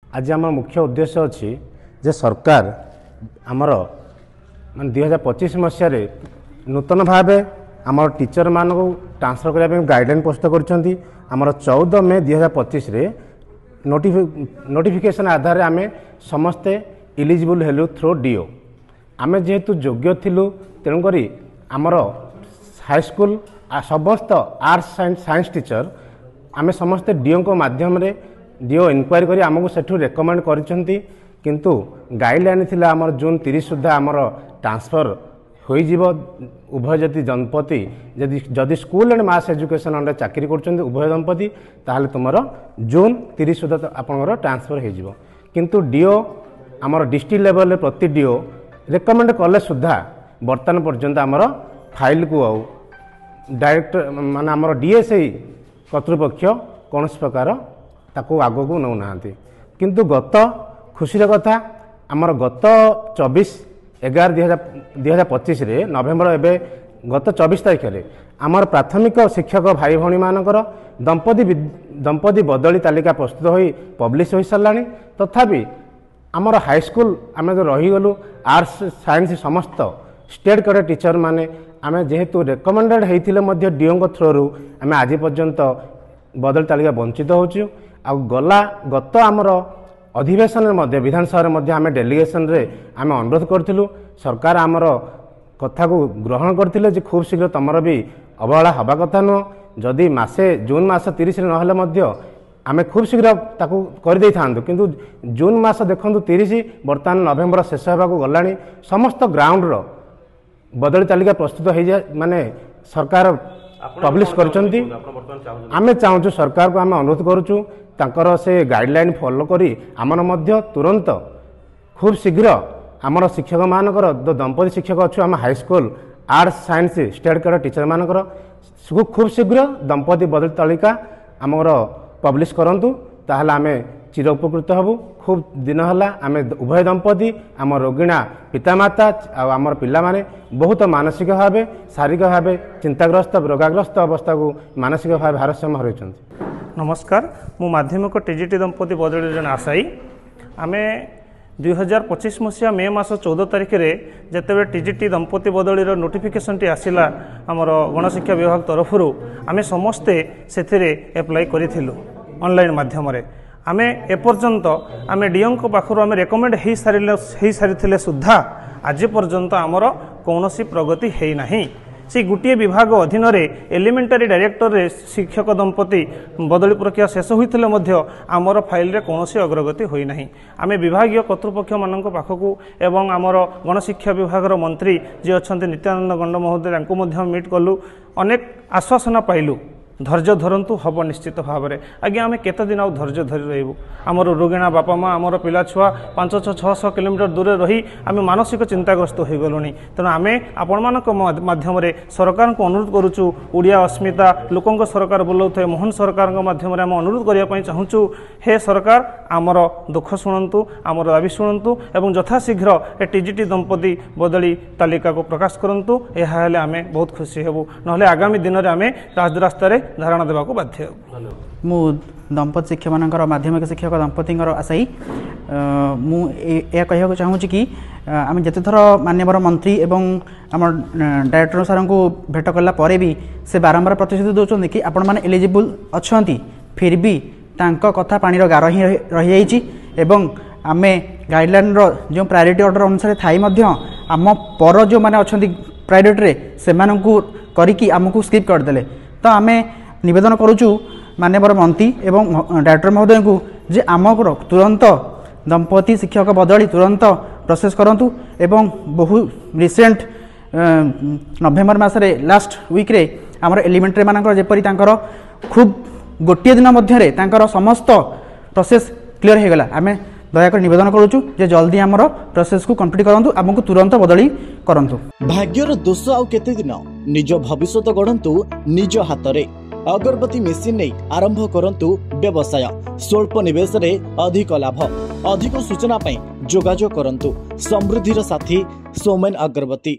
आज आम मुख्य उद्देश्य अच्छी जे सरकार आमर मान 2025 मसीह नूतन भाव आम टीचर मान ट्रांसफर करने गाइडलाइन प्रस्तुत कर 14 मे 2025 नोटिफिकेशन आधार आम समस्ते इलिजिबल हेलु थ्रो डीओ आम जेहेतु योग्य थिलु तेणुक आमर हाईस्कल समस्त आर्ट्स एंड साइंस टीचर आम समस्ते डीओ को माध्यम डीओ इनक्वारी करी आमको सेठू रेकमेंड करिसेंती किंतु गाइडलाइन थिला आमर जून 30 सुधा आमर ट्रांसफर हो जीवो उभय जति दंपति जदि school and mass education under चाकरी करछन्ती उभय दंपति ताहले तुमर जून 30 सुधा आपनकर ट्रांसफर हो जीवो किंतु डीओ आमर डिस्ट्रिक्ट लेवल प्रति डीओ रेकमेंड कले सुधा वर्तमान पर्यंत आमर फाइल को आउ डायरेक्ट माने आमर डीएसई कर्तृपक्ष कौन प्रकार ताको आगो को नौ ना किंतु गत खुशी कथा आमर गत 24/11/2025 नवेम्बर एवं गत 24 तारीख में आमर प्राथमिक शिक्षक भाई भौणी मानकर दंपति बदली तालिका प्रस्तुत हो पब्लिश हो सारा तथापि आमर हाईस्कल आम जो रहीगलु आर्ट्स साइंस समस्त स्टेट कैडर टीचर माने आम जेहेतु रेकमेंडेड होते डीओ थ्रोरु आम आज पर्यंत बदली तालिका वंचित होचु आ गला गत आमर अधिवेशन विधानसभा आम डेलीगेशन रे आम अनुरोध करूँ सरकार आमर कथा को ग्रहण करते खूब शीघ्र तुमर भी अवहेला हवा कथा नुह जदि मासे जून मास 30 ना आम खूब शीघ्र ताकू कर दे था किंतु जून मास देखु 30 बर्तमान नवेम्बर शेष होगा गला समस्त ग्राउंड रो बदली तालिका प्रस्तुत हो जाए माने सरकार पब्लिश करछन्ती आमे चाहूँ सरकार को आम अनुरोध करूँ तांकर से गाइडलाइन फॉलो करी आमर मध्य तुरंत खूब शीघ्र आमर शिक्षक मानकर जो दंपति शिक्षक अच्छु आम high school arts science state cadre teacher मानकर खूब शीघ्र दंपति बदली तालिका आमर पब्लिश करंतु ताहले आमे चिर उपकृत हबु खूब दिन हला आमे उभय दंपति आम रोगिणा पितामाता आमर पिला माने बहुत मानसिक भाव शारीरिक भाव चिंताग्रस्त रोगाग्रस्त अवस्था को मानसिक भाव भारसाम्य हरइछन्ति। नमस्कार मु माध्यमिक टीजीटी दंपति बदली जन आशायी आमे 2025 मसीहा मे मास 14 तारिख में जिते टीजीटी दंपति बदली नोटिफिकेशन टी आसला आमर गणशिक्षा विभाग तरफ आमे समस्ते से एप्लाई करूँ ऑनलाइन माध्यम आमे एपर्यंत आमे डीओ पाखर आमे रेकमेंड हो सारी सुधा आज पर्यंत आमर कौन प्रगति है नहीं से गोटे विभाग अधीन एलिमेंटारी डायरेक्टर रे शिक्षक दंपति बदली प्रक्रिया शेष होते आमर फाइल रे कौन अग्रगति होना आम विभाग कर्तृपक्ष मान पाखक एवं आमर गणशिक्षा विभाग मंत्री जी अच्छा नित्यानंद गंड महोदय मीट कलु अनेक आश्वासन पाइलु धैर्य धरतु हम निश्चित भाव में आज्ञा आम केते दिन आउ धैर्य धरी रही आमर रोगिणा बापा माँ आमर पिला छुआ 500-600 किलोमीटर दूर रही आम मानसिक चिंताग्रस्त हो गलुनी तेणु आम आपण माध्यम सरकार को अनुरोध करुचु ओडिया अस्मिता लोकों सरकार बोलाऊ मोहन सरकार माध्यम आम अनुरोध करने चाहूँ हे सरकार आमर दुख शुणु आमर दाबी शुणु और यथाशीघ्र ए टीजीटी दंपति बदली तालिका को प्रकाश करूँ यह आम बहुत खुशी हेबू ना आगामी दिन में आम रास्ता धारणा देवा बाध्य मु दंपति शिक्षक मानकर माध्यमिक शिक्षक दंपति आशायी कहूँ चाहूँ कि आम जिते थर माननीय मंत्री एवं आम डायरेक्टर सार को भेट कला भी से बारंबार प्रतिश्रुति दौरान कि आपण मैंने एलिजिबल अच्छा फिर भी तांको कथा पानी गार ही रही जाइए आम गाइडलाइन जो प्रायोरिटी ऑर्डर अनुसार थाई आम पर जो मैंने अच्छा प्रायोरिटी से करी आमको स्किप करदे तो आम निवेदन करुचु माननीय मंत्री एवं डायरेक्टर महोदय को जे आमको तुरंत दंपति शिक्षक बदली तुरंत प्रोसेस करंतु एवं बहु रिसेंट नवेम्बर मासरे लास्ट वीक रे आमर एलिमेंटरी मानकर जेपरी तांकर खूब गोटे दिन मध्य तांकर समस्त प्रोसेस क्लियर हो गला आम दयाकर निवेदन करुचु जे जल्दी आमर प्रोसेस को कंप्लीट करंतु आमको तुरंत बदली करंतु। भाग्यर दोष आउ केते दिन निज भविष्यत गढ़ंतु निज हाथ रे अगरबत्ती मेसिन नहीं आरंभ करंतु व्यवसाय स्वल्प निवेश रे अधिक लाभ अधिक सूचना पाई जोगाजोग करंतु समृद्धिर साथी सोमेन अगरबत्ती।